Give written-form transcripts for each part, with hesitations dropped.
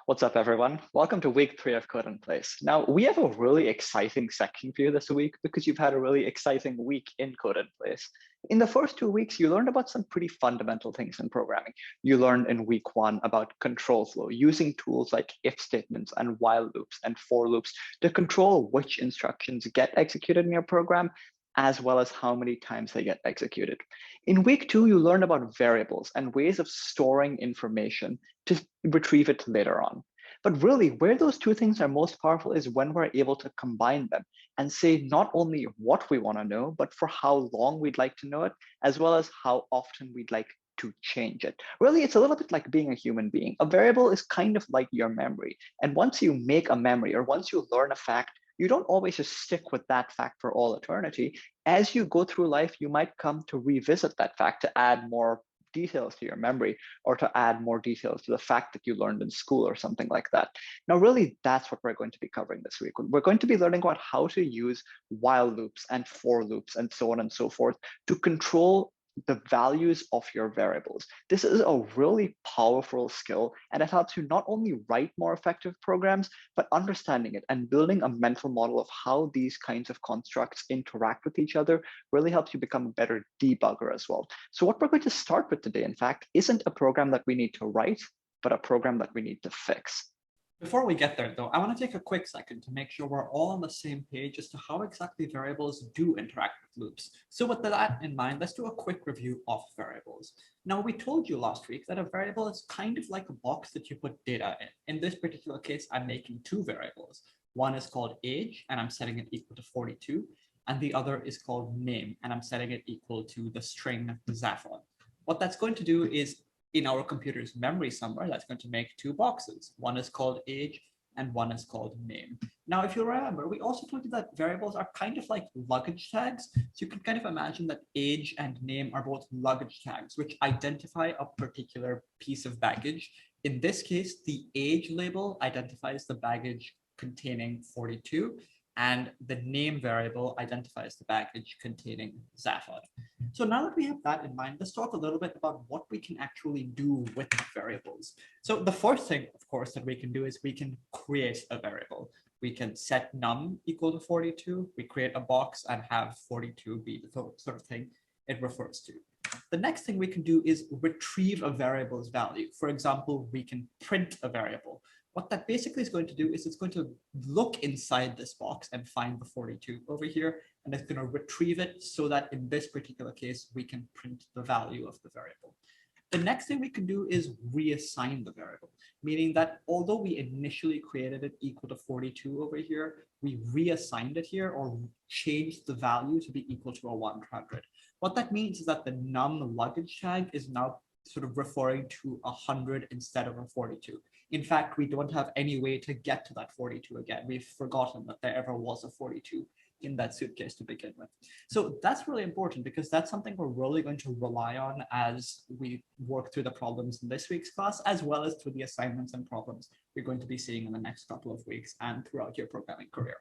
What's up, everyone? Welcome to week 3 of Code in Place. Now, we have a really exciting section for you this week because you've had a really exciting week in Code in Place. In the first 2 weeks, you learned about some pretty fundamental things in programming. You learned in week 1 about control flow, using tools like if statements and while loops and for loops to control which instructions get executed in your program, as well as how many times they get executed. In week 2, you learned about variables and ways of storing information to retrieve it later on. But really, where those two things are most powerful is when we're able to combine them and say not only what we want to know, but for how long we'd like to know it, as well as how often we'd like to change it. Really, it's a little bit like being a human being. A variable is kind of like your memory. And once you make a memory or once you learn a fact, you don't always just stick with that fact for all eternity. As you go through life, you might come to revisit that fact to add more details to your memory or to add more details to the fact that you learned in school or something like that. Now, really, that's what we're going to be covering this week. We're going to be learning about how to use while loops and for loops and so on and so forth to control the values of your variables. This is a really powerful skill, and it helps you not only write more effective programs, but understanding it and building a mental model of how these kinds of constructs interact with each other really helps you become a better debugger as well. So what we're going to start with today, in fact, isn't a program that we need to write, but a program that we need to fix. Before we get there, though, I want to take a quick second to make sure we're all on the same page as to how exactly variables do interact with loops. So with that in mind, let's do a quick review of variables. Now, we told you last week that a variable is kind of like a box that you put data in. In this particular case, I'm making two variables. One is called age, and I'm setting it equal to 42. And the other is called name, and I'm setting it equal to the string Zaphod. What that's going to do is in our computer's memory somewhere, that's going to make two boxes. One is called age and one is called name. Now, if you remember, we also told you that variables are kind of like luggage tags. So you can kind of imagine that age and name are both luggage tags, which identify a particular piece of baggage. In this case, the age label identifies the baggage containing 42, and the name variable identifies the baggage containing Zaphod. So now that we have that in mind, let's talk a little bit about what we can actually do with variables. So the first thing, of course, that we can do is we can create a variable. We can set num equal to 42. We create a box and have 42 be the sort of thing it refers to. The next thing we can do is retrieve a variable's value. For example, we can print a variable. What that basically is going to do is it's going to look inside this box and find the 42 over here, and it's going to retrieve it so that in this particular case, we can print the value of the variable. The next thing we can do is reassign the variable, meaning that although we initially created it equal to 42 over here, we reassigned it here or changed the value to be equal to a 100. What that means is that the num luggage tag is now sort of referring to 100 instead of a 42. In fact, we don't have any way to get to that 42 again. We've forgotten that there ever was a 42 in that suitcase to begin with. So that's really important because that's something we're really going to rely on as we work through the problems in this week's class, as well as through the assignments and problems we're going to be seeing in the next couple of weeks and throughout your programming career.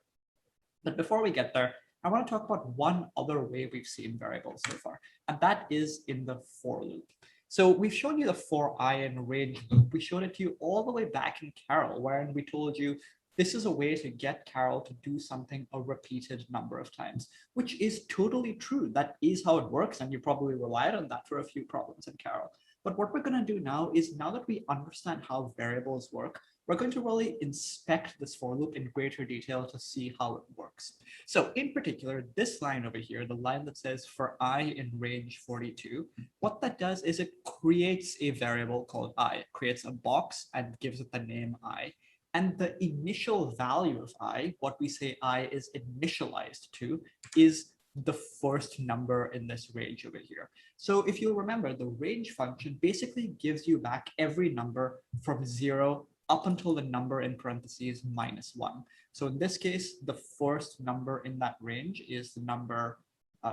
But before we get there, I want to talk about one other way we've seen variables so far, and that is in the for loop. So we've shown you the for I and range loop. We showed it to you all the way back in Carol, wherein we told you this is a way to get Carol to do something a repeated number of times, which is totally true. That is how it works, and you probably relied on that for a few problems in Carol. But what we're going to do now is, now that we understand how variables work, we're going to really inspect this for loop in greater detail to see how it works. So in particular, this line over here, the line that says for I in range 42, what that does is it creates a variable called I. It creates a box and gives it the name I. And the initial value of I, what we say I is initialized to, is the first number in this range over here. So if you remember, the range function basically gives you back every number from 0 up until the number in parentheses -1. So in this case, the first number in that range is the number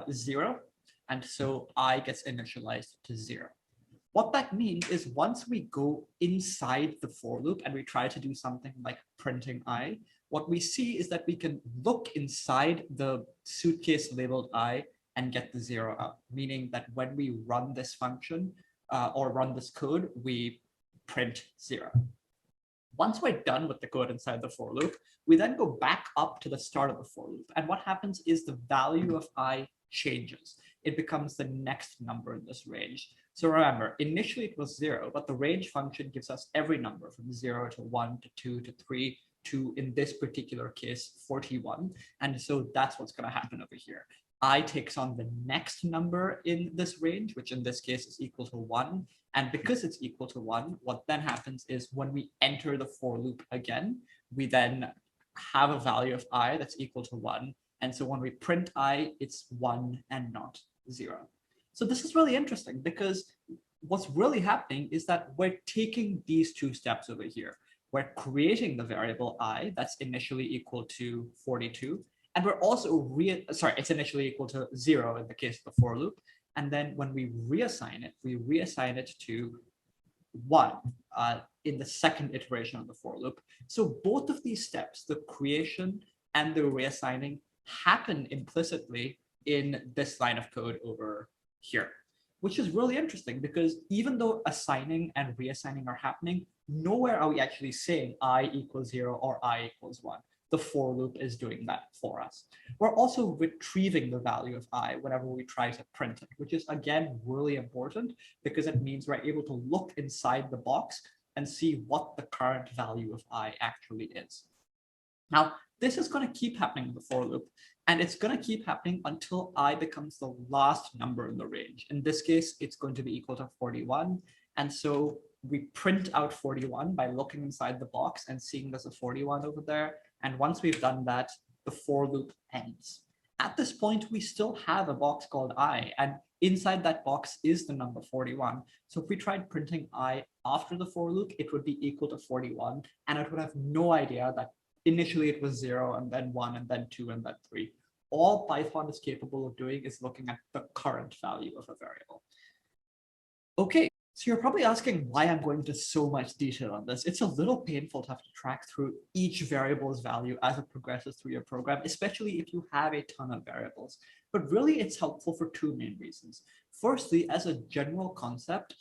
0. And so I gets initialized to 0. What that means is once we go inside the for loop and we try to do something like printing I, what we see is that we can look inside the suitcase labeled I and get the 0 out, meaning that when we run this function or run this code, we print 0. Once we're done with the code inside the for loop, we then go back up to the start of the for loop. And what happens is the value of I changes. It becomes the next number in this range. So remember, initially it was 0, but the range function gives us every number from 0 to 1 to 2 to 3 to, in this particular case, 41. And so that's what's going to happen over here. I takes on the next number in this range, which in this case is equal to 1. And because it's equal to 1, what then happens is when we enter the for loop again, we then have a value of I that's equal to 1. And so when we print I, it's 1 and not 0. So this is really interesting because what's really happening is that we're taking these two steps over here. We're creating the variable I that's initially equal to 42. And we're also it's initially equal to 0 in the case of the for loop. And then when we reassign it to 1 in the second iteration of the for loop. So both of these steps, the creation and the reassigning, happen implicitly in this line of code over here, which is really interesting because even though assigning and reassigning are happening, nowhere are we actually saying I equals 0 or I equals 1. The for loop is doing that for us. We're also retrieving the value of I whenever we try to print it, which is again really important because it means we're able to look inside the box and see what the current value of I actually is. Now, this is going to keep happening in the for loop, and it's going to keep happening until I becomes the last number in the range. In this case, it's going to be equal to 41. And so we print out 41 by looking inside the box and seeing there's a 41 over there. And once we've done that, the for loop ends. At this point, we still have a box called I, and inside that box is the number 41. So if we tried printing I after the for loop, it would be equal to 41, and it would have no idea that initially it was 0 and then 1 and then 2 and then 3. All Python is capable of doing is looking at the current value of a variable. Okay, so you're probably asking why I'm going into so much detail on this. It's a little painful to have to track through each variable's value as it progresses through your program, especially if you have a ton of variables. But really, it's helpful for two main reasons. Firstly, as a general concept,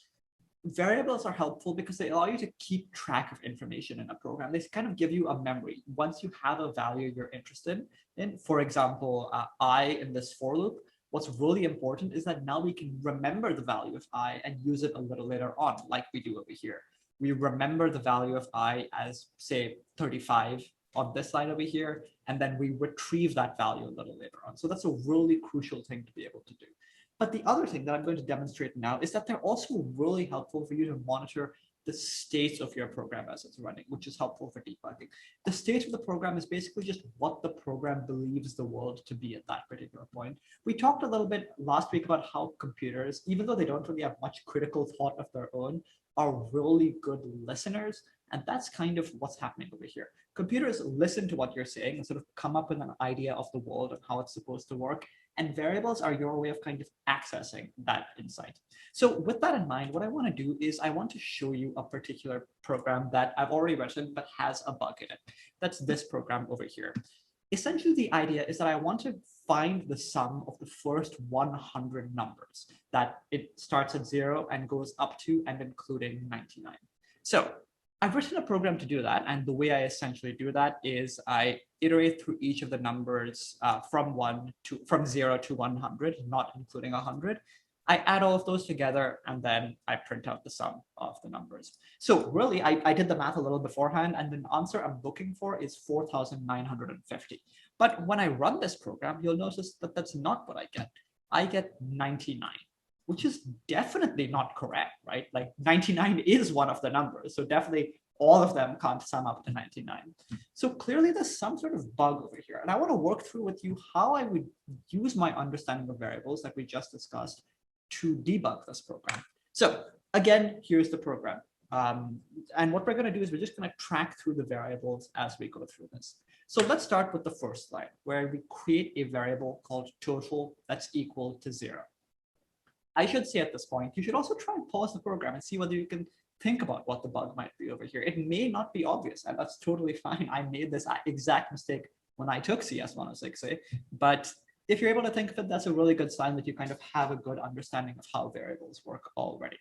variables are helpful because they allow you to keep track of information in a program. They kind of give you a memory. Once you have a value you're interested in, for example, I in this for loop, what's really important is that now we can remember the value of I and use it a little later on, like we do over here. We remember the value of I as, say, 35 on this line over here, and then we retrieve that value a little later on. So that's a really crucial thing to be able to do. But the other thing that I'm going to demonstrate now is that they're also really helpful for you to monitor the state of your program as it's running, which is helpful for debugging. The state of the program is basically just what the program believes the world to be at that particular point. We talked a little bit last week about how computers, even though they don't really have much critical thought of their own, are really good listeners. And that's kind of what's happening over here. Computers listen to what you're saying and sort of come up with an idea of the world and how it's supposed to work. And variables are your way of kind of accessing that insight. So with that in mind, what I want to do is I want to show you a particular program that I've already written, but has a bug in it. That's this program over here. Essentially, the idea is that I want to find the sum of the first 100 numbers that it starts at 0 and goes up to and including 99. So I've written a program to do that. And the way I essentially do that is I iterate through each of the numbers from 0 to 100, not including 100. I add all of those together, and then I print out the sum of the numbers. So really, I did the math a little beforehand, and the answer I'm looking for is 4,950. But when I run this program, you'll notice that that's not what I get. I get 99. Which is definitely not correct, right? Like 99 is one of the numbers. So definitely all of them can't sum up to 99. So clearly there's some sort of bug over here. And I want to work through with you how I would use my understanding of variables that we just discussed to debug this program. So again, here's the program. And what we're going to do is we're just going to track through the variables as we go through this. So let's start with the first line where we create a variable called total that's equal to 0. I should say at this point, you should also try and pause the program and see whether you can think about what the bug might be over here. It may not be obvious, and that's totally fine. I made this exact mistake when I took CS 106A, but if you're able to think of it, that's a really good sign that you kind of have a good understanding of how variables work already.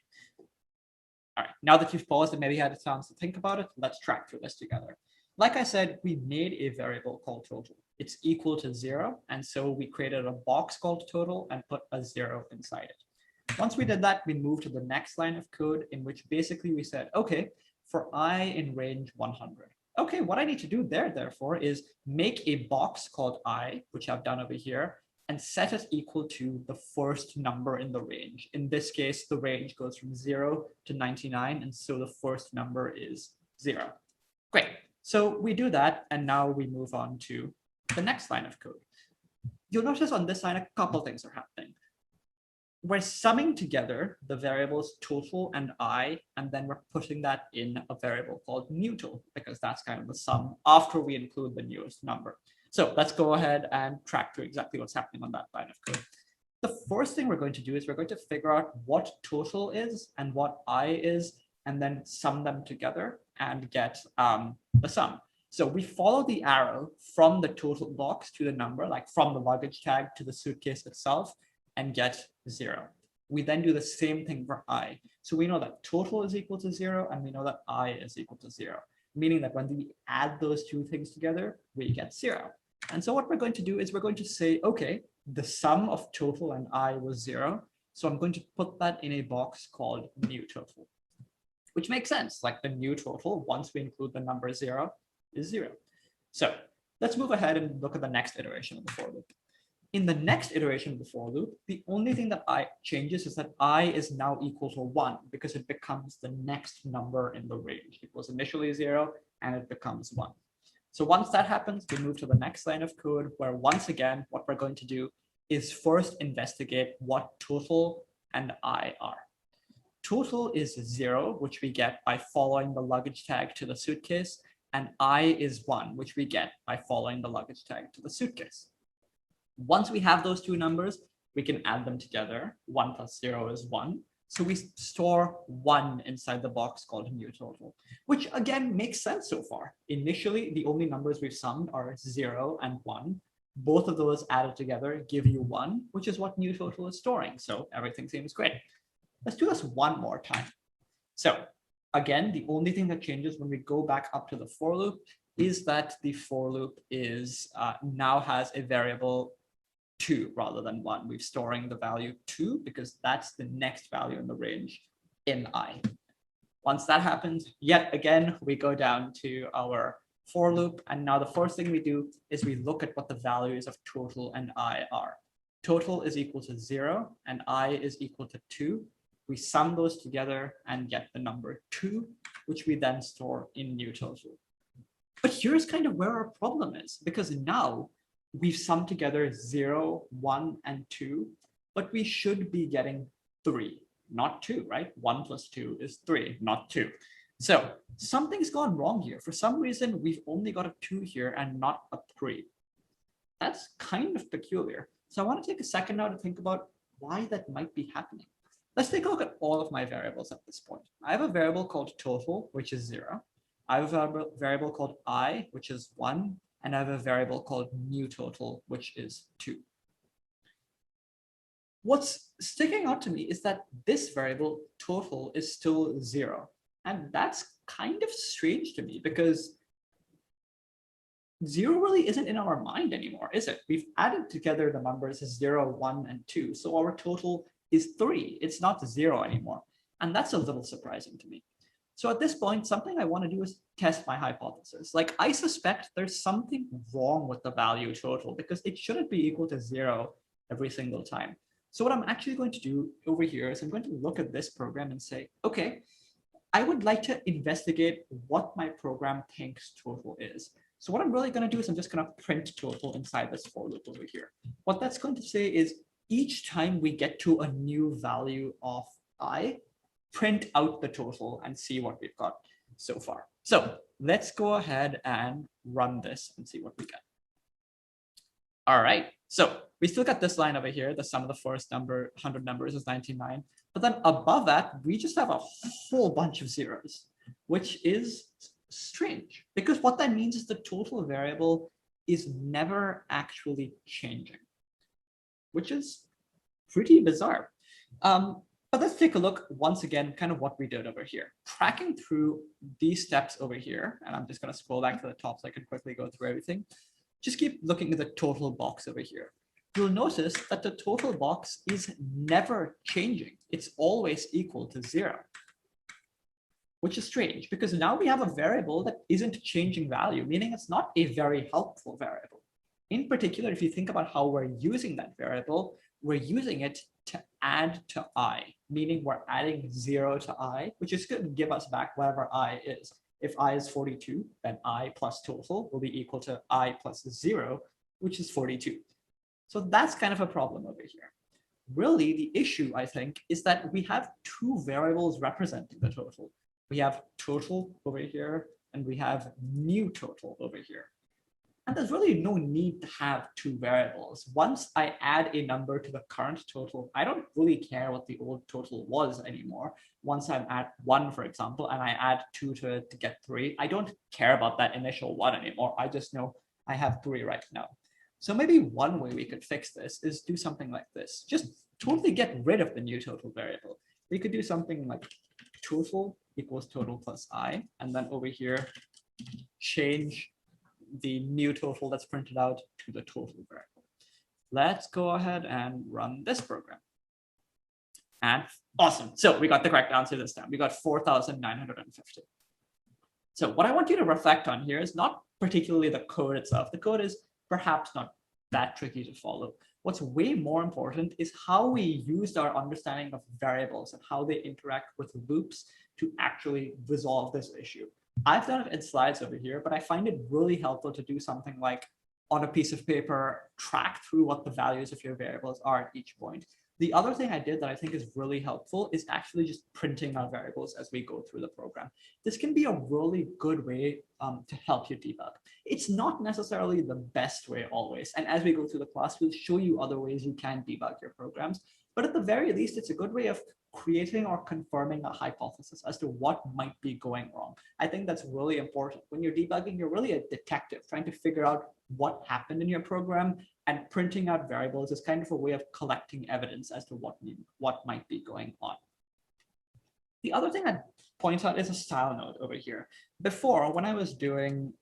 All right, now that you've paused and maybe had a chance to think about it, let's track through this together. Like I said, we made a variable called total. It's equal to 0. And so we created a box called total and put a 0 inside it. Once we did that, we moved to the next line of code in which basically we said, okay, for I in range 100. Okay, what I need to do there, therefore, is make a box called I, which I've done over here, and set it equal to the first number in the range. In this case, the range goes from 0 to 99, and so the first number is 0. Great. So we do that, and now we move on to the next line of code. You'll notice on this line, a couple things are happening. We're summing together the variables total and I, and then we're putting that in a variable called newtotal, because that's kind of the sum after we include the newest number. So let's go ahead and track through exactly what's happening on that line of code. The first thing we're going to do is we're going to figure out what total is and what I is, and then sum them together and get the sum. So we follow the arrow from the total box to the number, like from the luggage tag to the suitcase itself, and get 0. We then do the same thing for I. So we know that total is equal to 0, and we know that I is equal to 0, meaning that when we add those two things together, we get 0. And so what we're going to do is we're going to say, okay, the sum of total and I was 0. So I'm going to put that in a box called new total, which makes sense. Like the new total, once we include the number 0, is 0. So let's move ahead and look at the next iteration of the for loop. In the next iteration of the for loop, the only thing that I changes is that I is now equal to 1 because it becomes the next number in the range. It was initially 0 and it becomes 1. So once that happens, we move to the next line of code where once again, what we're going to do is first investigate what total and I are. Total is 0, which we get by following the luggage tag to the suitcase, and I is 1, which we get by following the luggage tag to the suitcase. Once we have those two numbers, we can add them together. 1 plus 0 is 1. So we store 1 inside the box called new total, which again makes sense so far. Initially, the only numbers we've summed are 0 and 1. Both of those added together give you 1, which is what new total is storing. So everything seems great. Let's do this one more time. So again, the only thing that changes when we go back up to the for loop is that the for loop is now has a variable 2 rather than 1. We're storing the value 2 because that's the next value in the range in I. Once that happens, yet again, we go down to our for loop. And now the first thing we do is we look at what the values of total and I are. Total is equal to 0 and I is equal to 2. We sum those together and get the number 2, which we then store in new total. But here's kind of where our problem is, because now we've summed together 0, 1, and 2, but we should be getting 3, not 2, right? 1 plus 2 is 3, not 2. So something's gone wrong here. For some reason, we've only got a 2 here and not a 3. That's kind of peculiar. So I want to take a second now to think about why that might be happening. Let's take a look at all of my variables at this point. I have a variable called total, which is 0. I have a variable called I, which is 1. And I have a variable called new total, which is 2. What's sticking out to me is that this variable total is still 0. And that's kind of strange to me because 0 really isn't in our mind anymore, is it? We've added together the numbers 0, 1, and 2. So our total is 3. It's not 0 anymore. And that's a little surprising to me. So at this point, something I want to do is test my hypothesis. Like I suspect there's something wrong with the value total because it shouldn't be equal to 0 every single time. So what I'm actually going to do over here is I'm going to look at this program and say, okay, I would like to investigate what my program thinks total is. So what I'm really going to do is I'm just going to print total inside this for loop over here. What that's going to say is each time we get to a new value of I, print out the total and see what we've got so far. So let's go ahead and run this and see what we get. All right, so we still got this line over here. The sum of the first 100 numbers is 99. But then above that, we just have a whole bunch of zeros, which is strange because what that means is the total variable is never actually changing, which is pretty bizarre. But let's take a look once again, kind of what we did over here. Tracking through these steps over here, and I'm just going to scroll back to the top so I can quickly go through everything. Just keep looking at the total box over here. You'll notice that the total box is never changing. It's always equal to 0, which is strange because now we have a variable that isn't changing value, meaning it's not a very helpful variable. In particular, if you think about how we're using that variable, we're using it to add to I, meaning we're adding 0 to I, which is going to give us back whatever I is. If I is 42, then I plus total will be equal to I plus 0, which is 42. So that's kind of a problem over here. Really, the issue, I think, is that we have two variables representing the total. We have total over here, and we have new total over here. And there's really no need to have two variables. Once I add a number to the current total, I don't really care what the old total was anymore. Once I'm at 1, for example, and I add 2 to it to get 3, I don't care about that initial 1 anymore. I just know I have 3 right now. So maybe one way we could fix this is do something like this. Just totally get rid of the new total variable. We could do something like total equals total plus I, and then over here, change the new total that's printed out to the total variable. Let's go ahead and run this program. And awesome. So we got the correct answer this time. We got 4,950. So what I want you to reflect on here is not particularly the code itself. The code is perhaps not that tricky to follow. What's way more important is how we used our understanding of variables and how they interact with loops to actually resolve this issue. I've done it in slides over here, but I find it really helpful to do something like on a piece of paper, track through what the values of your variables are at each point. The other thing I did that I think is really helpful is actually just printing our variables as we go through the program. This can be a really good way to help you debug. It's not necessarily the best way always. And as we go through the class, we'll show you other ways you can debug your programs. But at the very least, it's a good way of creating or confirming a hypothesis as to what might be going wrong. I think that's really important. When you're debugging, you're really a detective trying to figure out what happened in your program, and printing out variables is kind of a way of collecting evidence as to what might be going on. The other thing I'd point out is a style note over here. Before, when I was doing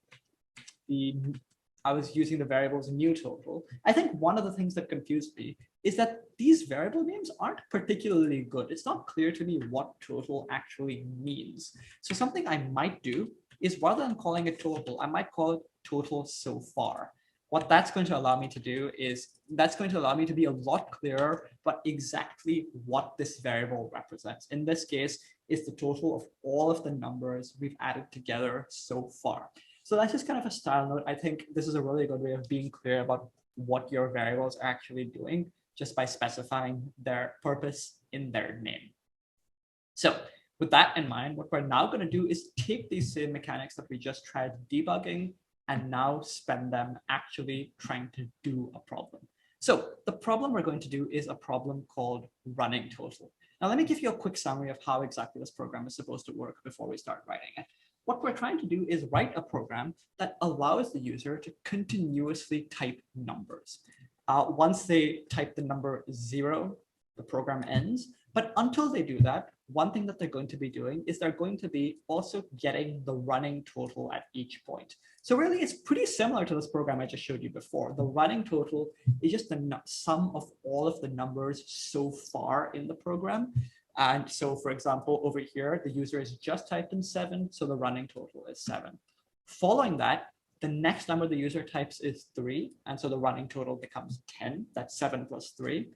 I was using the variables new total, I think one of the things that confused me is that these variable names aren't particularly good. It's not clear to me what total actually means. So something I might do is rather than calling it total, I might call it total so far. What that's going to allow me to do is that's going to allow me to be a lot clearer about exactly what this variable represents. In this case, it's the total of all of the numbers we've added together so far. So that's just kind of a style note. I think this is a really good way of being clear about what your variables are actually doing just by specifying their purpose in their name. So with that in mind, what we're now going to do is take these same mechanics that we just tried debugging and now spend them actually trying to do a problem. So the problem we're going to do is a problem called running total. Now, let me give you a quick summary of how exactly this program is supposed to work before we start writing it. What we're trying to do is write a program that allows the user to continuously type numbers. Once they type the number 0, the program ends. But until they do that, one thing that they're going to be doing is they're going to be also getting the running total at each point. So really, it's pretty similar to this program I just showed you before. The running total is just the sum of all of the numbers so far in the program. And so, for example, over here, the user has just typed in 7, so the running total is 7. Following that, the next number the user types is 3, and so the running total becomes 10. That's 7 plus 3.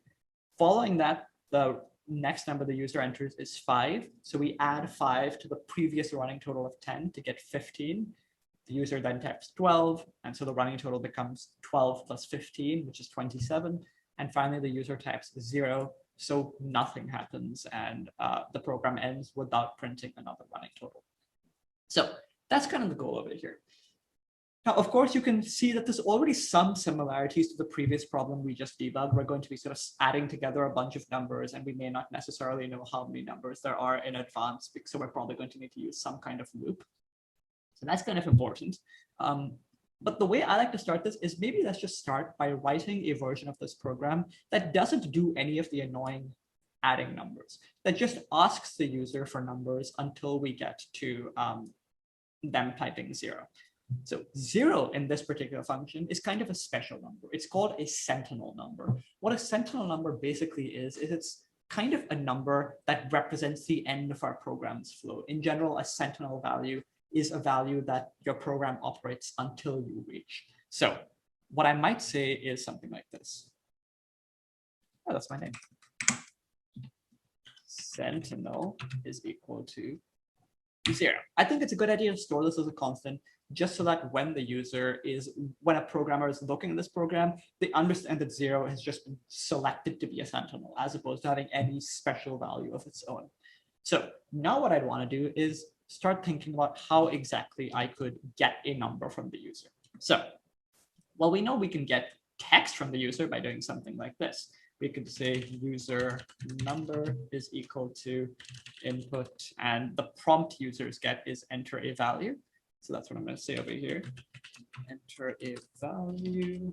Following that, the next number the user enters is 5. So we add 5 to the previous running total of 10 to get 15. The user then types 12, and so the running total becomes 12 plus 15, which is 27. And finally, the user types 0. So nothing happens, and the program ends without printing another running total. So that's kind of the goal over here. Now, of course, you can see that there's already some similarities to the previous problem we just debugged. We're going to be sort of adding together a bunch of numbers, and we may not necessarily know how many numbers there are in advance, so we're probably going to need to use some kind of loop. So that's kind of important. But the way I like to start this is maybe let's just start by writing a version of this program that doesn't do any of the annoying adding numbers that just asks the user for numbers until we get to them typing 0. So 0 in this particular function is kind of a special number. It's called a sentinel number. What a sentinel number basically is it's kind of a number that represents the end of our program's flow. In general, a sentinel value is a value that your program operates until you reach. So what I might say is something like this. Oh, that's my name. Sentinel is equal to 0. I think it's a good idea to store this as a constant, just so that when when a programmer is looking at this program, they understand that 0 has just been selected to be a sentinel, as opposed to having any special value of its own. So now what I'd want to do is start thinking about how exactly I could get a number from the user. So, well, we know we can get text from the user by doing something like this. We could say user number is equal to input, and the prompt users get is enter a value. So that's what I'm going to say over here. Enter a value.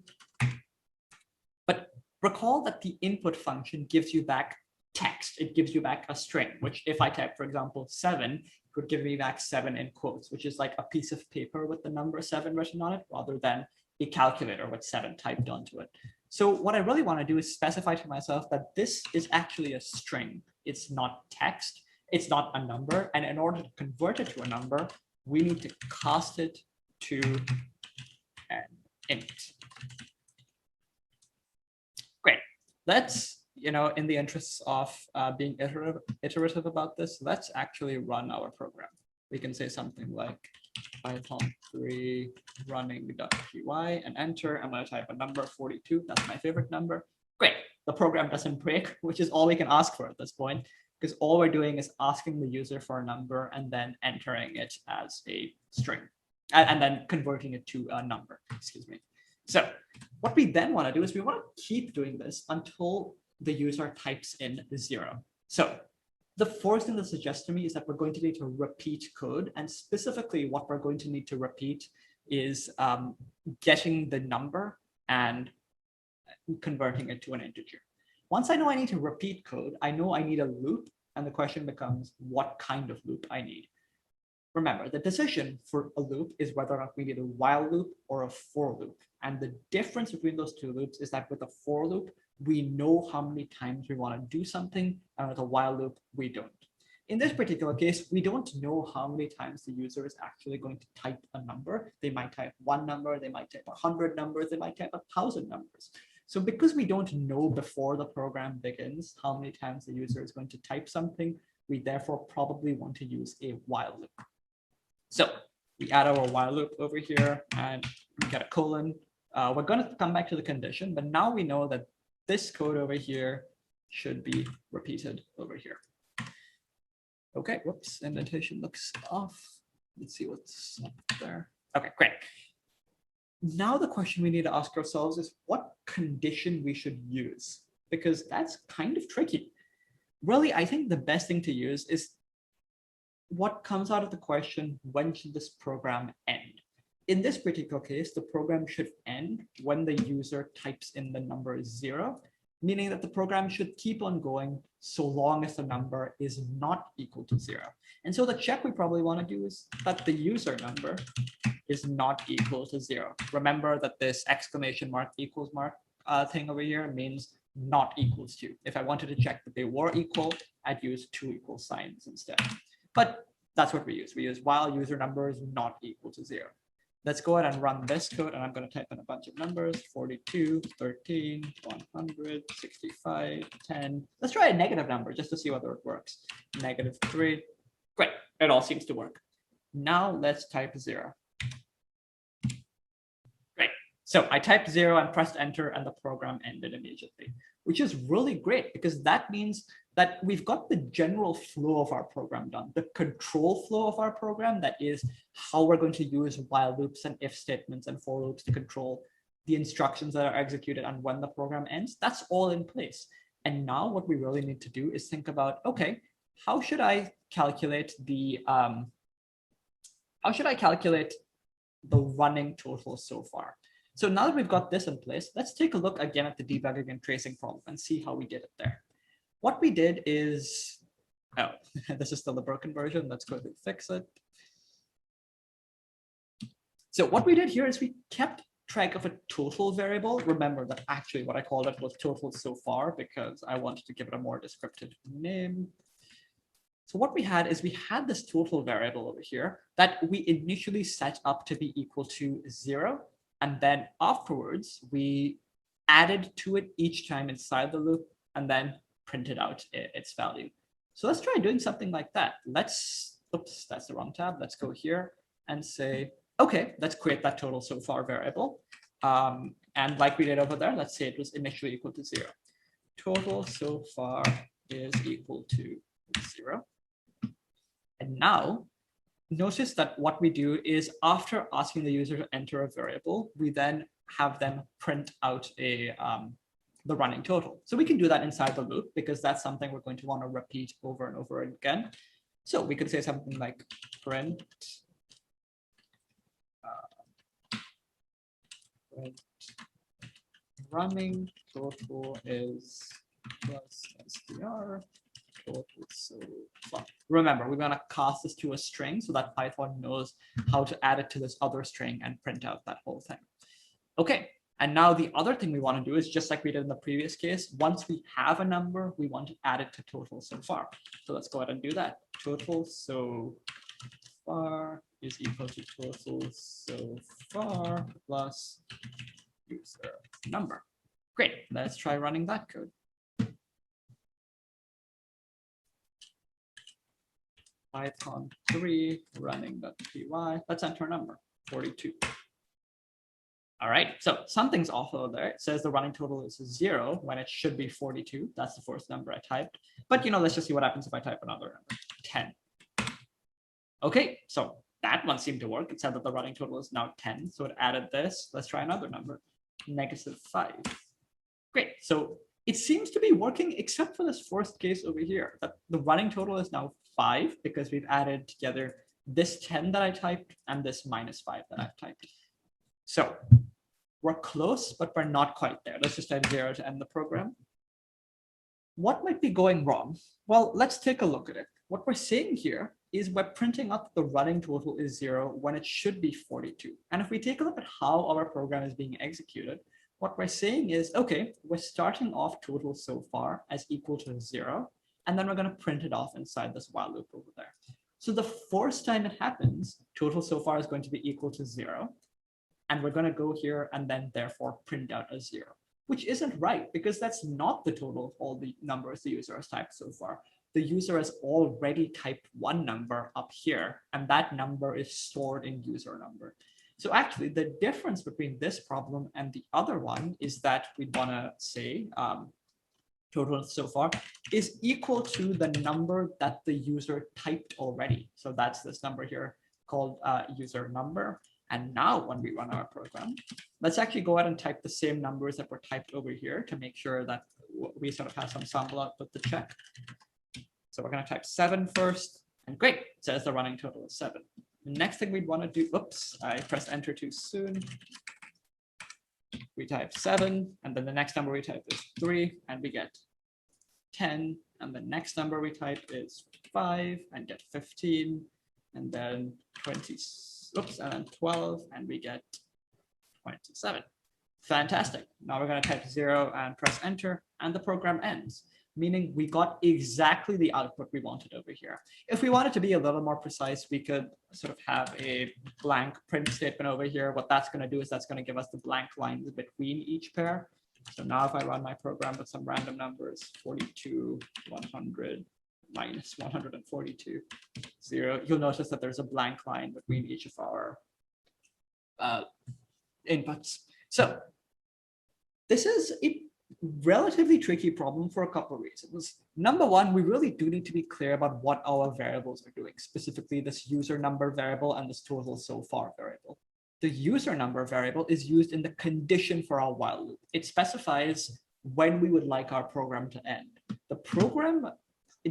But recall that the input function gives you back text. It gives you back a string, which if I type, for example, 7, it would give me back 7 in quotes, which is like a piece of paper with the number 7 written on it, rather than a calculator with 7 typed onto it. So what I really want to do is specify to myself that this is actually a string. It's not text. It's not a number. And in order to convert it to a number, we need to cast it to an int. Great. Let's, in the interests of being iterative about this, let's actually run our program. We can say something like Python3 running.py and enter. I'm going to type a number 42. That's my favorite number. Great. The program doesn't break, which is all we can ask for at this point, because all we're doing is asking the user for a number and then entering it as a string and then converting it to a number, excuse me. So what we then want to do is we want to keep doing this until the user types in 0. So the first thing that suggests to me is that we're going to need to repeat code. And specifically what we're going to need to repeat is getting the number and converting it to an integer. Once I know I need to repeat code, I know I need a loop. And the question becomes what kind of loop I need. Remember, the decision for a loop is whether or not we need a while loop or a for loop. And the difference between those two loops is that with a for loop, we know how many times we want to do something, and with a while loop, we don't. In this particular case, we don't know how many times the user is actually going to type a number. They might type 1 number, they might type 100 numbers, they might type 1,000 numbers. So because we don't know before the program begins how many times the user is going to type something, we therefore probably want to use a while loop. So we add our while loop over here and we get a colon. We're going to come back to the condition, but now we know that this code over here should be repeated over here. Okay, whoops, indentation looks off. Let's see what's up there. Okay, great. Now the question we need to ask ourselves is what condition we should use, because that's kind of tricky. Really, I think the best thing to use is what comes out of the question, when should this program end? In this particular case, the program should end when the user types in the number 0, meaning that the program should keep on going so long as the number is not equal to 0. And so the check we probably want to do is that the user number is not equal to 0. Remember that this exclamation mark equals mark thing over here means not equals to. If I wanted to check that they were equal, I'd use 2 equal signs instead. But that's what we use. We use while user number is not equal to 0. Let's go ahead and run this code, and I'm going to type in a bunch of numbers, 42, 13, 100, 65, 10. Let's try a negative number just to see whether it works. -3. Great, it all seems to work. Now let's type 0. Great, so I typed 0 and pressed enter, and the program ended immediately, which is really great because that means that we've got the general flow of our program done, the control flow of our program, that is how we're going to use while loops and if statements and for loops to control the instructions that are executed and when the program ends. That's all in place. And now what we really need to do is think about, okay, how should I calculate the running total so far? So now that we've got this in place, let's take a look again at the debugging and tracing problem and see how we did it there. what we did is, oh, this is still the broken version. Let's go to fix it. So what we did here is we kept track of a total variable. Remember that actually what I called it was total so far because I wanted to give it a more descriptive name. So what we had is we had this total variable over here that we initially set up to be equal to 0. And then afterwards, we added to it each time inside the loop and then printed out its value. So let's try doing something like that. Oops, that's the wrong tab. Let's go here and say, okay, let's create that total so far variable. And like we did over there, let's say it was initially equal to 0. Total so far is equal to 0. And now notice that what we do is after asking the user to enter a variable, we then have them print out the running total. So we can do that inside the loop because that's something we're going to want to repeat over and over again. So we could say something like print running total is plus str total so far. Remember, we're going to cast this to a string so that Python knows how to add it to this other string and print out that whole thing. Okay, and now the other thing we want to do is just like we did in the previous case, once we have a number, we want to add it to total so far. So let's go ahead and do that. Total so far is equal to total so far plus user number. Great, let's try running that code. Python 3 running.py. Let's enter a number, 42. All right, so something's off over there. It says the running total is 0 when it should be 42. That's the first number I typed. But let's just see what happens if I type another number, 10. Okay, so that one seemed to work. It said that the running total is now 10. So it added this. Let's try another number, -5. Great, so it seems to be working except for this first case over here, that the running total is now 5 because we've added together this 10 that I typed and this -5 that I've typed. So we're close, but we're not quite there. Let's just type 0 to end the program. What might be going wrong? Well, let's take a look at it. What we're saying here is we're printing up the running total is 0 when it should be 42. And if we take a look at how our program is being executed, what we're saying is, okay, we're starting off total so far as equal to 0, and then we're going to print it off inside this while loop over there. So the first time it happens, total so far is going to be equal to 0. And we're going to go here and then therefore print out a 0, which isn't right because that's not the total of all the numbers the user has typed so far. The user has already typed one number up here, and that number is stored in user number. So actually, the difference between this problem and the other one is that we'd want to say total so far is equal to the number that the user typed already. So that's this number here called user number. And now when we run our program, let's actually go ahead and type the same numbers that were typed over here to make sure that we sort of have some sample output to check. So we're going to type 7 first, and great, it says the running total is 7. The next thing we'd want to do, oops, I pressed enter too soon. We type 7, and then the next number we type is 3, and we get 10. And the next number we type is 5 and get 15, and then 20. Oops, and then 12, and we get 27. Fantastic. Now we're going to type 0 and press enter, and the program ends, meaning we got exactly the output we wanted over here. If we wanted to be a little more precise, we could sort of have a blank print statement over here. What that's going to do is that's going to give us the blank lines between each pair. So now if I run my program with some random numbers, 42, 100, minus 142, 0, you'll notice that there's a blank line between each of our inputs. So this is a relatively tricky problem for a couple of reasons. Number one, we really do need to be clear about what our variables are doing, specifically this user number variable and this total so far variable. The user number variable is used in the condition for our while loop. It specifies when we would like our program to end. The program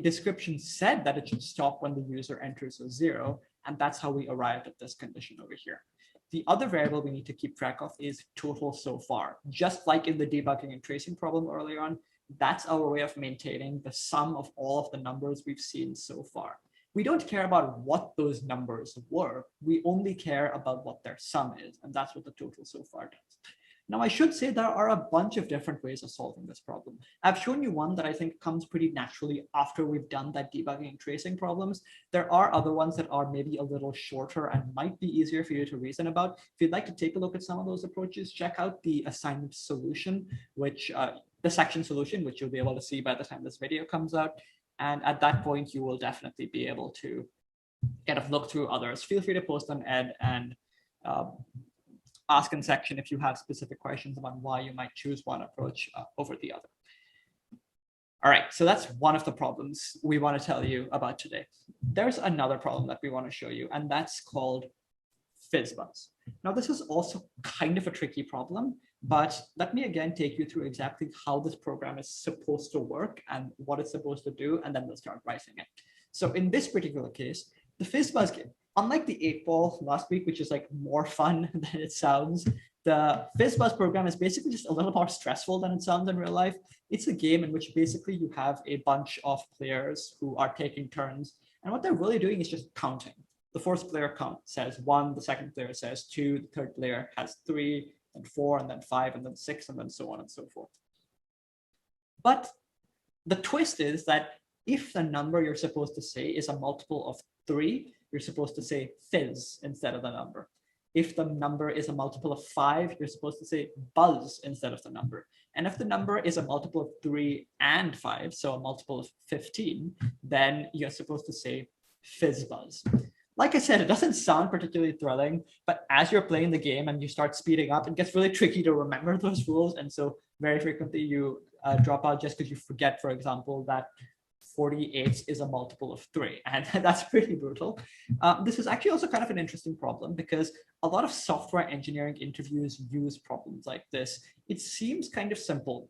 description said that it should stop when the user enters a 0, and that's how we arrived at this condition over here. The other variable we need to keep track of is total so far. Just like in the debugging and tracing problem earlier on, that's our way of maintaining the sum of all of the numbers we've seen so far. We don't care about what those numbers were. We only care about what their sum is. And that's what the total so far does. Now, I should say there are a bunch of different ways of solving this problem. I've shown you one that I think comes pretty naturally after we've done that debugging and tracing problems. There are other ones that are maybe a little shorter and might be easier for you to reason about. If you'd like to take a look at some of those approaches, check out the assignment solution, which the section solution, which you'll be able to see by the time this video comes out. And at that point, you will definitely be able to kind of look through others. Feel free to post them, Ed, and ask in section if you have specific questions about why you might choose one approach over the other. All right, so that's one of the problems we want to tell you about today. There's another problem that we want to show you, and that's called FizzBuzz. Now, this is also kind of a tricky problem, but let me again take you through exactly how this program is supposed to work and what it's supposed to do, and then we'll start writing it. So in this particular case, the FizzBuzz game, unlike the 8-ball last week, which is like more fun than it sounds, the FizzBuzz program is basically just a little more stressful than it sounds in real life. It's a game in which basically you have a bunch of players who are taking turns, and what they're really doing is just counting. The first player says 1, the second player says 2, the third player has 3, and 4, and then 5, and then 6, and then so on and so forth. But the twist is that if the number you're supposed to say is a multiple of 3, you're supposed to say fizz instead of the number. If the number is a multiple of 5, you're supposed to say buzz instead of the number. And if the number is a multiple of 3 and 5, so a multiple of 15, then you're supposed to say FizzBuzz. Like I said, it doesn't sound particularly thrilling, but as you're playing the game and you start speeding up, it gets really tricky to remember those rules. And so very frequently you drop out just because you forget, for example, that 48 is a multiple of 3, and that's pretty brutal. This is actually also kind of an interesting problem because a lot of software engineering interviews use problems like this. It seems kind of simple,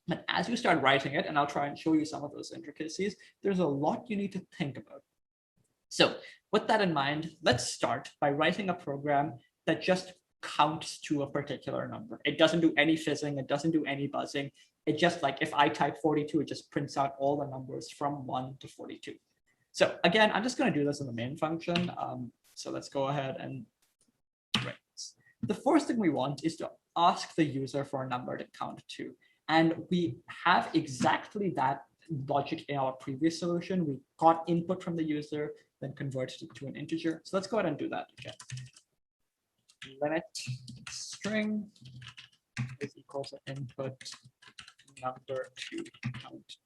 but as you start writing it, and I'll try and show you some of those intricacies, there's a lot you need to think about. So with that in mind, let's start by writing a program that just counts to a particular number. It doesn't do any fizzing, it doesn't do any buzzing. It just, like, if I type 42, it just prints out all the numbers from 1 to 42. So again, I'm just going to do this in the main function. So let's go ahead and write this. The first thing we want is to ask the user for a number to count to. And we have exactly that logic in our previous solution. We got input from the user, then converted it to an integer. So let's go ahead and do that again. Limit string is equal to input number to count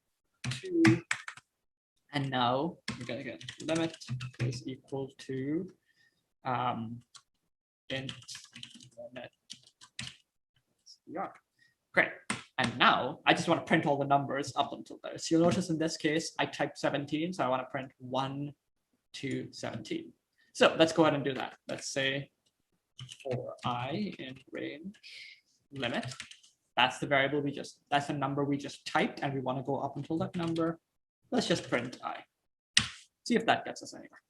to. And now we're going to get limit is equal to int limit. Great. And now I just want to print all the numbers up until there. So you'll notice in this case, I typed 17. So I want to print 1 to 17. So let's go ahead and do that. Let's say for I in range limit. That's the variable that's the number we just typed, and we want to go up until that number. Let's just print I. See if that gets us anywhere.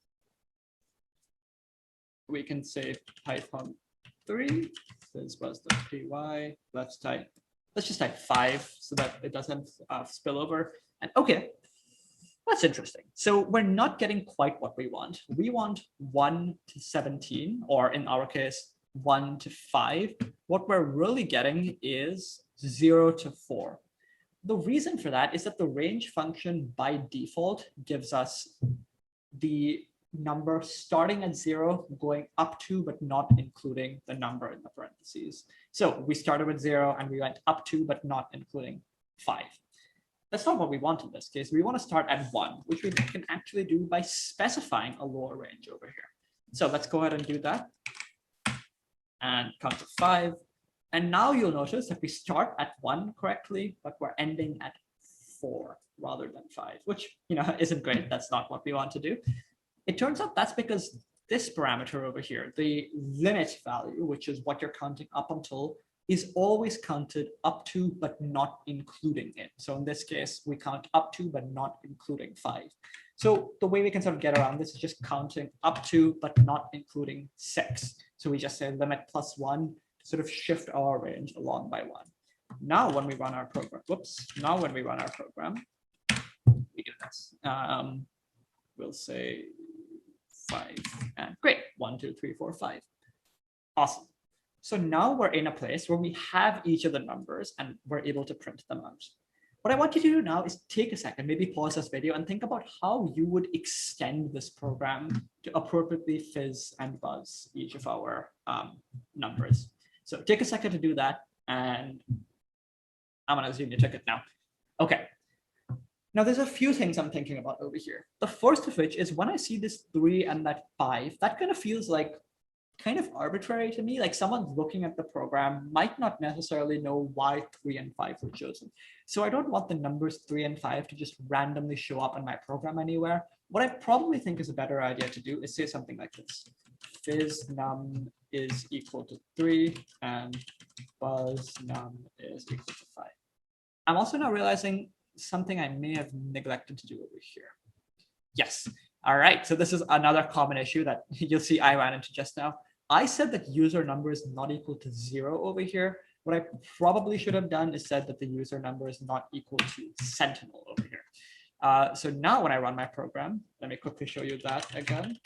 We can say Python 3, this was the py. Let's just type 5 so that it doesn't spill over. And okay, that's interesting. So we're not getting quite what we want. We want 1 to 17, or in our case, 1 to 5. What we're really getting is 0 to 4. The reason for that is that the range function by default gives us the number starting at 0, going up to, but not including the number in the parentheses. So we started with 0 and we went up to, but not including 5. That's not what we want in this case. We want to start at 1, which we can actually do by specifying a lower range over here. So let's go ahead and do that. And count to 5. And now you'll notice that we start at 1 correctly, but we're ending at 4 rather than 5, which, isn't great. That's not what we want to do. It turns out that's because this parameter over here, the limit value, which is what you're counting up until, is always counted up to, but not including it. So in this case, we count up to, but not including 5. So the way we can sort of get around this is just counting up to, but not including 6. So we just say limit plus 1 to sort of shift our range along by 1. Now when we run our program, now when we run our program, we do this. We'll say 5 and great, 1, 2, 3, 4, 5. Awesome. So now we're in a place where we have each of the numbers and we're able to print them out. What I want you to do now is take a second, maybe pause this video and think about how you would extend this program to appropriately fizz and buzz each of our numbers. So take a second to do that, and I'm gonna assume you took it now. Okay. Now there's a few things I'm thinking about over here. The first of which is when I see this 3 and that 5, that kind of feels like kind of arbitrary to me. Like someone looking at the program might not necessarily know why 3 and 5 were chosen. So I don't want the numbers 3 and 5 to just randomly show up in my program anywhere. What I probably think is a better idea to do is say something like this. Fizz num is equal to 3 and buzz num is equal to 5. I'm also now realizing something I may have neglected to do over here. Yes. All right, so this is another common issue that you'll see I ran into just now. I said that user number is not equal to 0 over here. What I probably should have done is said that the user number is not equal to Sentinel over here. So now when I run my program, let me quickly show you that again.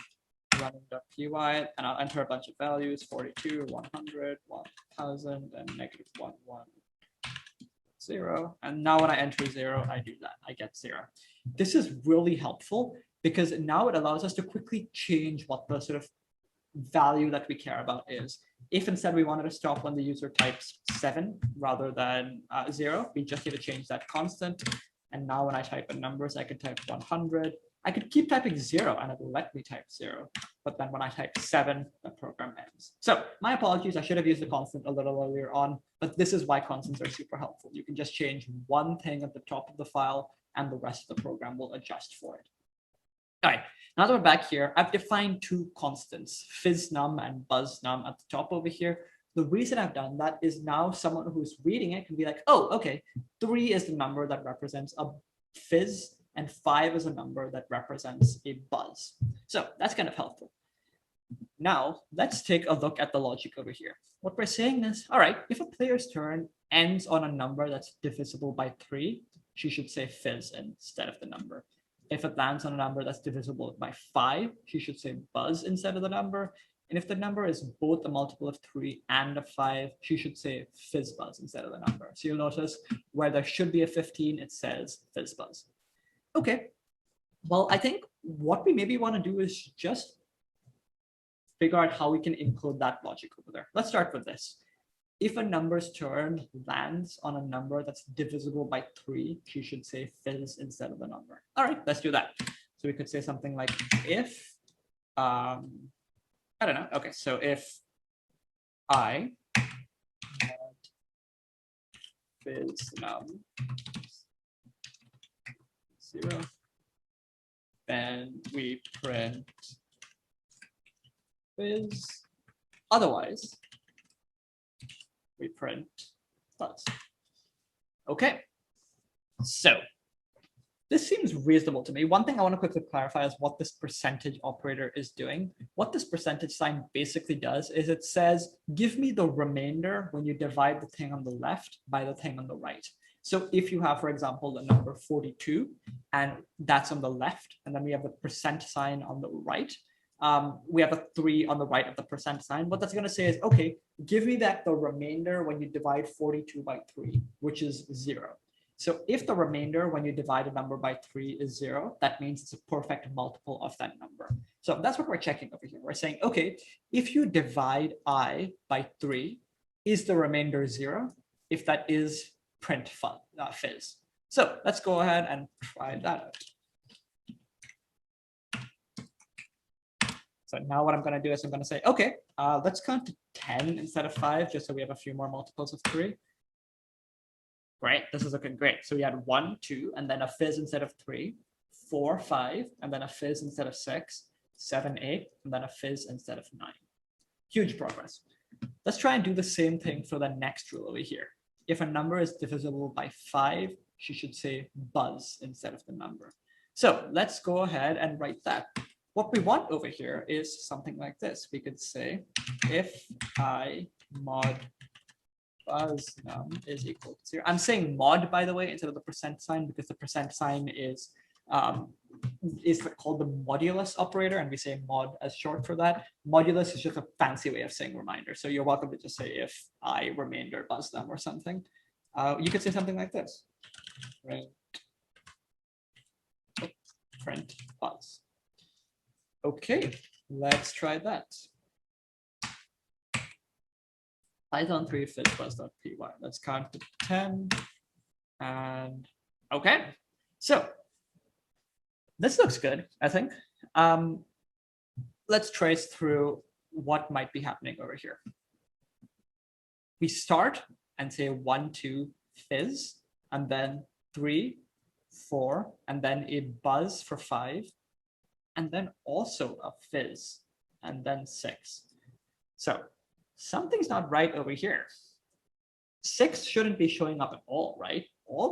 Running.py, and I'll enter a bunch of values, 42, 100, 1000, and -1, 1, 0. And now when I enter 0, I do that, I get 0. This is really helpful because now it allows us to quickly change what the sort of value that we care about is. If instead we wanted to stop when the user types 7 rather than 0, we just need to change that constant. And now when I type in numbers, I could type 100. I could keep typing 0 and it will let me type 0. But then when I type 7, the program ends. So my apologies, I should have used the constant a little earlier on, but this is why constants are super helpful. You can just change one thing at the top of the file and the rest of the program will adjust for it. All right, now that we're back here, I've defined 2 constants, fizznum and buzznum at the top over here. The reason I've done that is now someone who's reading it can be like, oh, okay, 3 is the number that represents a fizz and 5 is a number that represents a buzz. So that's kind of helpful. Now, let's take a look at the logic over here. What we're saying is, all right, if a player's turn ends on a number that's divisible by 3, she should say fizz instead of the number. If it lands on a number that's divisible by 5, she should say buzz instead of the number. And if the number is both a multiple of 3 and a 5, she should say fizzbuzz instead of the number. So you'll notice where there should be a 15, it says fizzbuzz. Okay, well, I think what we maybe want to do is just figure out how we can include that logic over there. Let's start with this. If a number's turn lands on a number that's divisible by 3, she should say fizz instead of the number. All right, let's do that. So we could say something like if, I don't know. Okay, so if I had fizz num 0, then we print fizz. Otherwise, we print buzz. Okay, so this seems reasonable to me. One thing I want to quickly clarify is what this percentage operator is doing. What this percentage sign basically does is it says, give me the remainder when you divide the thing on the left by the thing on the right. So if you have, for example, the number 42, and that's on the left, and then we have the percent sign on the right, we have a 3 on the right of the percent sign. What that's going to say is, okay, give me that the remainder when you divide 42 by 3, which is 0. So if the remainder when you divide a number by 3 is 0, that means it's a perfect multiple of that number. So that's what we're checking over here. We're saying, okay, if you divide I by 3, is the remainder 0? If that is, print fizz. So let's go ahead and try that out. So now what I'm going to do is I'm going to say, okay, let's count to 10 instead of 5, just so we have a few more multiples of 3. Great, this is looking great. So we had 1, 2, and then a fizz instead of 3, 4, 5, and then a fizz instead of 6, 7, 8, and then a fizz instead of 9. Huge progress. Let's try and do the same thing for the next rule over here. If a number is divisible by 5, she should say buzz instead of the number. So let's go ahead and write that. What we want over here is something like this. We could say if I mod buzz num is equal to 0. I'm saying mod, by the way, instead of the percent sign, because the percent sign is called the modulus operator, and we say mod as short for that. Modulus is just a fancy way of saying reminder. So you're welcome to just say if I remainder buzz num or something. You could say something like this. Print buzz. Okay, let's try that. Python 3 fizzbuzz.py. Let's count to 10. And okay, so this looks good, I think. Let's trace through what might be happening over here. We start and say 1, 2, fizz, and then 3, 4, and then a buzz for 5, and then also a fizz, and then 6. So something's not right over here. 6 shouldn't be showing up at all, right? All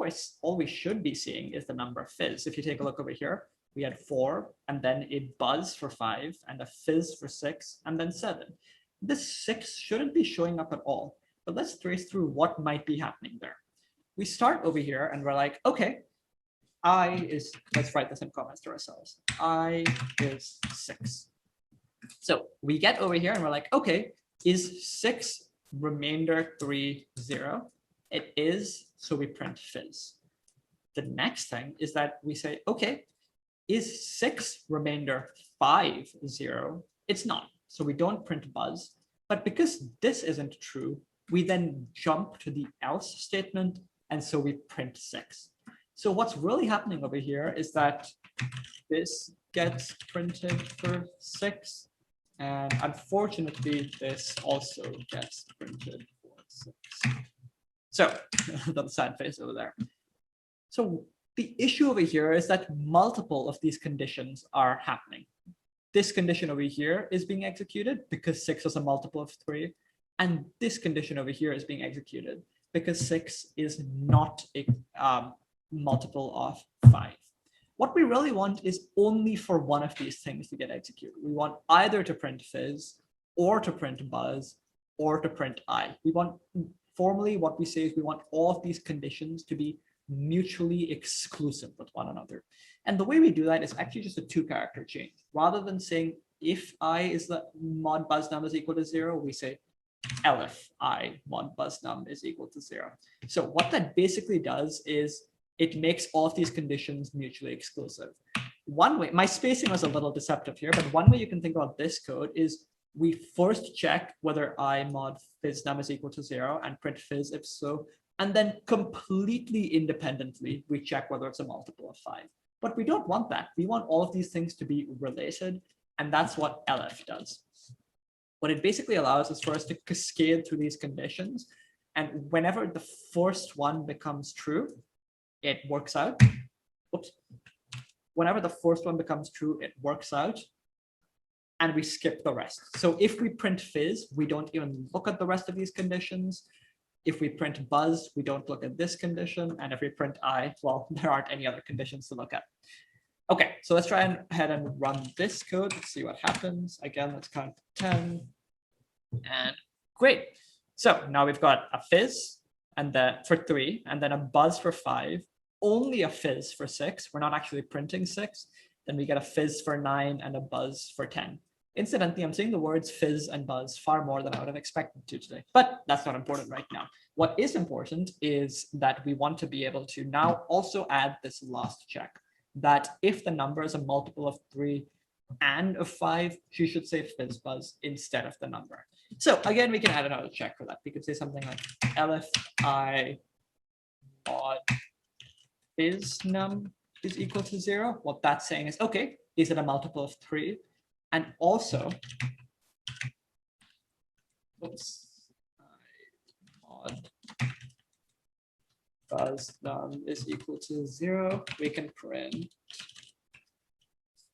we should be seeing is the number fizz. If you take a look over here, we had 4, and then a buzz for 5, and a fizz for 6, and then 7. This 6 shouldn't be showing up at all. But let's trace through what might be happening there. We start over here, and we're like, okay, let's write this in comments to ourselves. I is 6. So we get over here, and we're like, okay, is 6 remainder 3, 0? It is, so we print fizz. The next thing is that we say, okay, is 6 remainder 5, 0? It's not, so we don't print buzz. But because this isn't true, we then jump to the else statement, and so we print 6. So what's really happening over here is that this gets printed for 6, and unfortunately, this also gets printed for 6. So that's a sad face over there. So the issue over here is that multiple of these conditions are happening. This condition over here is being executed because 6 is a multiple of 3. And this condition over here is being executed because 6 is not a multiple of 5. What we really want is only for one of these things to get executed. We want either to print fizz, or to print buzz, or to print I. We want, formally, what we say is we want all of these conditions to be mutually exclusive with one another. And the way we do that is actually just a 2-character change. Rather than saying if I is the mod buzz num is equal to 0, we say elif I mod buzz num is equal to 0. So what that basically does is it makes all of these conditions mutually exclusive. One way, my spacing was a little deceptive here, but one way you can think about this code is we first check whether I mod fizz num is equal to 0 and print fizz if so, and then completely independently, we check whether it's a multiple of 5. But we don't want that. We want all of these things to be related, and that's what elif does. What it basically allows is for us to cascade through these conditions, and whenever the first one becomes true, it works out. Oops. Whenever the first one becomes true, it works out, and we skip the rest. So if we print fizz, we don't even look at the rest of these conditions. If we print buzz, we don't look at this condition. And if we print I, well, there aren't any other conditions to look at. Okay, so let's try ahead and run this code. Let's see what happens. Again, let's count 10. And great. So now we've got a fizz and then for 3, and then a buzz for 5, only a fizz for 6. We're not actually printing 6. Then we get a fizz for 9 and a buzz for 10. Incidentally, I'm saying the words fizz and buzz far more than I would have expected to today, but that's not important right now. What is important is that we want to be able to now also add this last check, that if the number is a multiple of 3 and of 5, she should say fizz buzz instead of the number. So again, we can add another check for that. We could say something like elif I mod fizz num is equal to 0. What that's saying is, okay, is it a multiple of 3? And also, oops, mod buzz num is equal to 0. We can print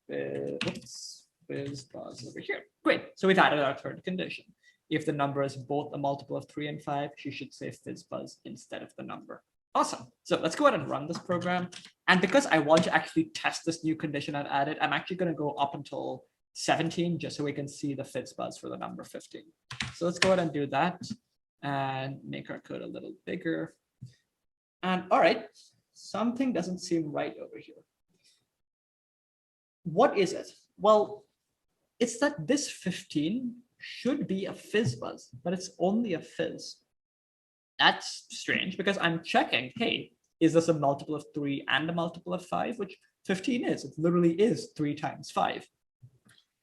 fizz buzz over here. Great. So we've added our third condition. If the number is both a multiple of 3 and 5, she should say fizz buzz instead of the number. Awesome. So let's go ahead and run this program. And because I want to actually test this new condition I've added, I'm actually going to go up until 17 just so we can see the fizz buzz for the number 15. So let's go ahead and do that. and make our code a little bigger. And all right, something doesn't seem right over here. What is it? Well, it's that this 15 should be a fizz buzz, but it's only a fizz. That's strange because I'm checking, hey, is this a multiple of 3 and a multiple of 5, which 15 is. It literally is 3 times 5.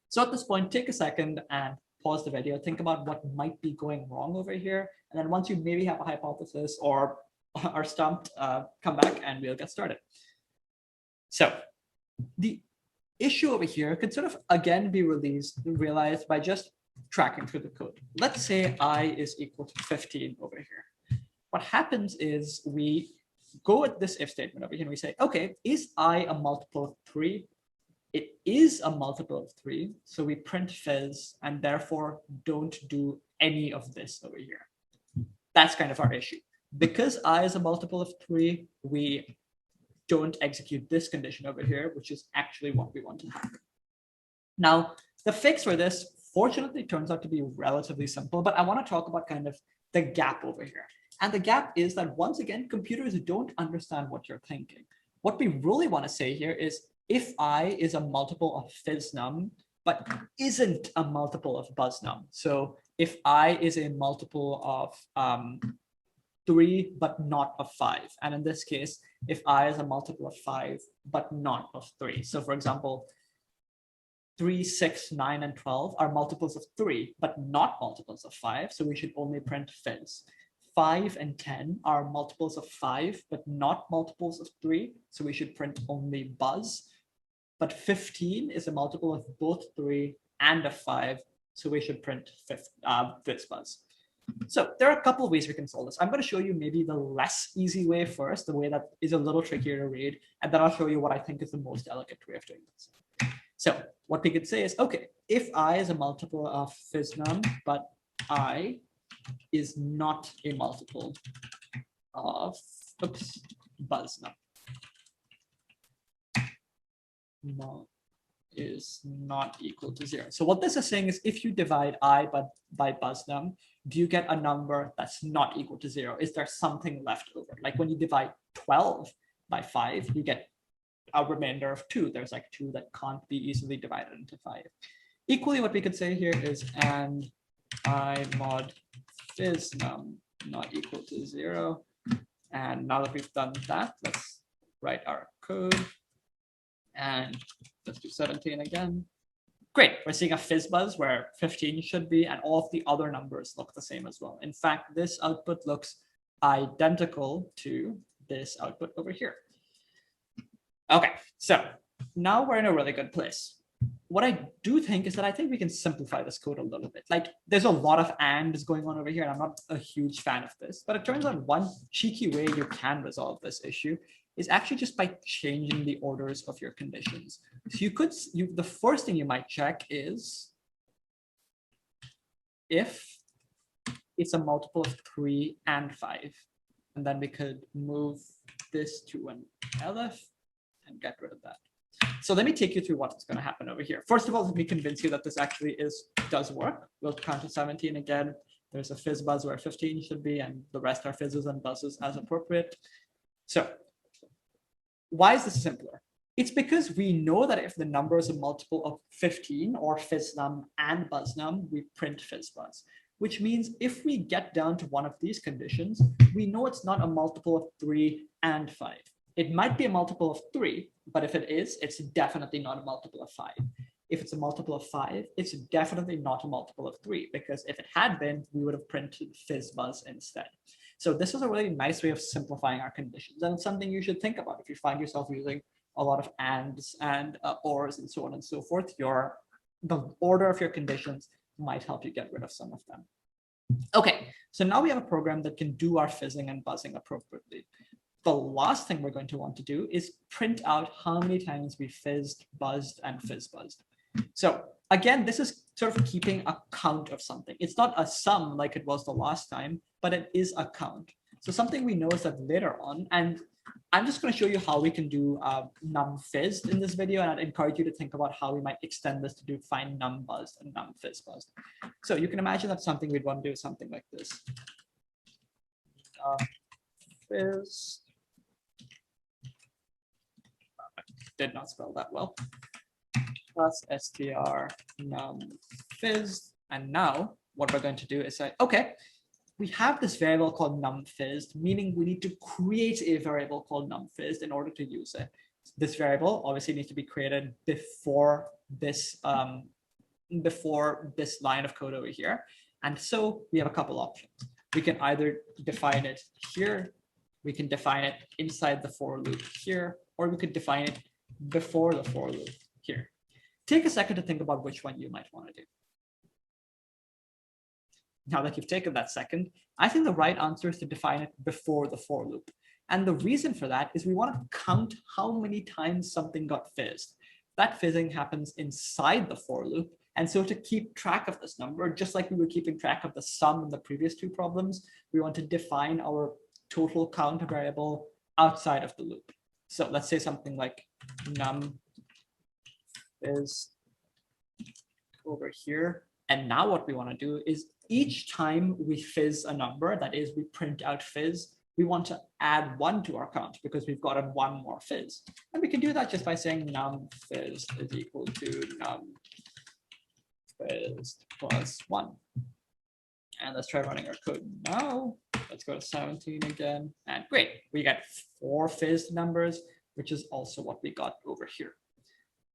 So at this point, take a second and pause the video, think about what might be going wrong over here. And then once you maybe have a hypothesis or are stumped, come back and we'll get started. So the issue over here could sort of again be realized by just tracking through the code. Let's say I is equal to 15 over here. What happens is we go at this if statement over here and we say, okay, is I a multiple of 3? It is a multiple of 3, so we print fizz and therefore don't do any of this over here. That's kind of our issue. Because I is a multiple of 3, we don't execute this condition over here, which is actually what we want to happen. Now, the fix for this, fortunately, turns out to be relatively simple, but I want to talk about kind of the gap over here. And the gap is that, once again, computers don't understand what you're thinking. What we really want to say here is, if I is a multiple of fizznum, but isn't a multiple of buzznum. So if I is a multiple of 3, but not of 5. And in this case, if I is a multiple of 5, but not of 3. So for example, 3, 6, 9, and 12 are multiples of 3, but not multiples of 5. So we should only print fizz. 5 and 10 are multiples of 5, but not multiples of 3. So we should print only buzz. But 15 is a multiple of both 3 and of 5. So we should print fizz buzz. So there are a couple of ways we can solve this. I'm going to show you maybe the less easy way first, the way that is a little trickier to read, and then I'll show you what I think is the most elegant way of doing this. So what we could say is, okay, if I is a multiple of fizznum, but I is not a multiple of buzznum. No, is not equal to 0. So what this is saying is, if you divide I by buzznum, do you get a number that's not equal to 0? Is there something left over? Like when you divide 12 by 5, you get a remainder of 2. There's like 2 that can't be easily divided into 5. Equally, what we could say here is, and I mod fizznum not equal to 0. And now that we've done that, let's write our code. And let's do 17 again. Great, we're seeing a fizz buzz where 15 should be, and all of the other numbers look the same as well. In fact, this output looks identical to this output over here. Okay, so now we're in a really good place. What I do think is that I think we can simplify this code a little bit. Like, there's a lot of ands going on over here, and I'm not a huge fan of this, but it turns out one cheeky way you can resolve this issue is actually just by changing the orders of your conditions. So the first thing you might check is if it's a multiple of 3 and 5. And then we could move this to an elif and get rid of that. So let me take you through what's going to happen over here. First of all, let me convince you that this actually does work. We'll count to 17 again. There's a fizz buzz where 15 should be, and the rest are fizzes and buzzes as appropriate. So why is this simpler? It's because we know that if the number is a multiple of 15 or fizznum and buzznum, we print fizz buzz, which means if we get down to one of these conditions, we know it's not a multiple of 3 and 5. It might be a multiple of 3, but if it is, it's definitely not a multiple of 5. If it's a multiple of 5, it's definitely not a multiple of 3, because if it had been, we would have printed fizz buzz instead. So this is a really nice way of simplifying our conditions, and it's something you should think about if you find yourself using a lot of ands and ors and so on and so forth. The order of your conditions might help you get rid of some of them. Okay, so now we have a program that can do our fizzing and buzzing appropriately. The last thing we're going to want to do is print out how many times we fizzed, buzzed, and fizz buzzed. So again, this is sort of keeping a count of something. It's not a sum like it was the last time, but it is a count. So something we know is that later on, and I'm just going to show you how we can do num fizzed in this video, and I'd encourage you to think about how we might extend this to do find num buzzed and num fizz buzzed. So you can imagine that's something we'd want to do something like this. Phys. Did not spell that well. Plus str num phys. And now what we're going to do is say, okay, we have this variable called numphys, meaning we need to create a variable called numphys in order to use it. This variable obviously needs to be created before this line of code over here. And so we have a couple options. We can either define it here, we can define it inside the for loop here, or we could define it before the for loop here. Take a second to think about which one you might want to do. Now that you've taken that second, I think the right answer is to define it before the for loop. And the reason for that is we want to count how many times something got fizzed. That fizzing happens inside the for loop. And so to keep track of this number, just like we were keeping track of the sum in the previous two problems, we want to define our total count variable outside of the loop. So let's say something like num is over here. And now what we want to do is each time we fizz a number, that is, we print out fizz, we want to add 1 to our count because we've gotten 1 more fizz. And we can do that just by saying num fizz is equal to num fizz plus 1. And let's try running our code now. Let's go to 17 again. And great, we got 4 fizz numbers, which is also what we got over here.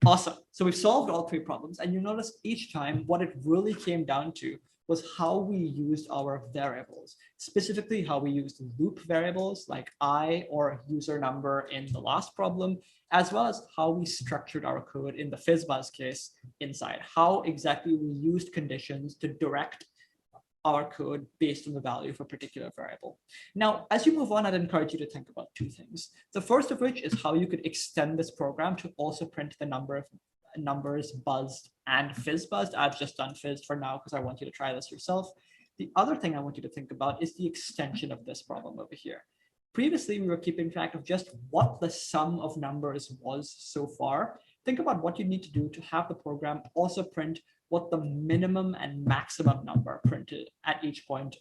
Awesome. So we've solved all 3 problems. And you notice each time what it really came down to was how we used our variables, specifically how we used loop variables like I or user number in the last problem, as well as how we structured our code in the FizzBuzz case inside, how exactly we used conditions to direct our code based on the value of a particular variable. Now, as you move on, I'd encourage you to think about 2 things. The first of which is how you could extend this program to also print the number of numbers buzzed and FizzBuzzed. I've just done fizz for now because I want you to try this yourself. The other thing I want you to think about is the extension of this problem over here. Previously, we were keeping track of just what the sum of numbers was so far. Think about what you need to do to have the program also print what the minimum and maximum number printed at each point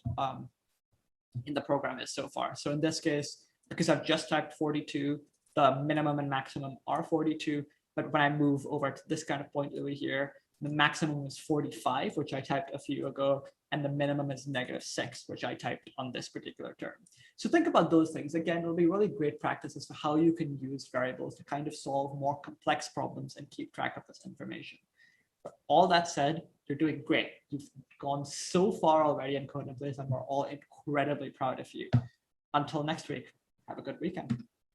in the program is so far. So in this case, because I've just typed 42, the minimum and maximum are 42. But when I move over to this kind of point over here, the maximum is 45, which I typed a few ago, and the minimum is -6, which I typed on this particular term. So think about those things. Again, it'll be really great practice as to how you can use variables to kind of solve more complex problems and keep track of this information. But all that said, you're doing great. You've gone so far already in Code in Place, and we're all incredibly proud of you. Until next week, have a good weekend.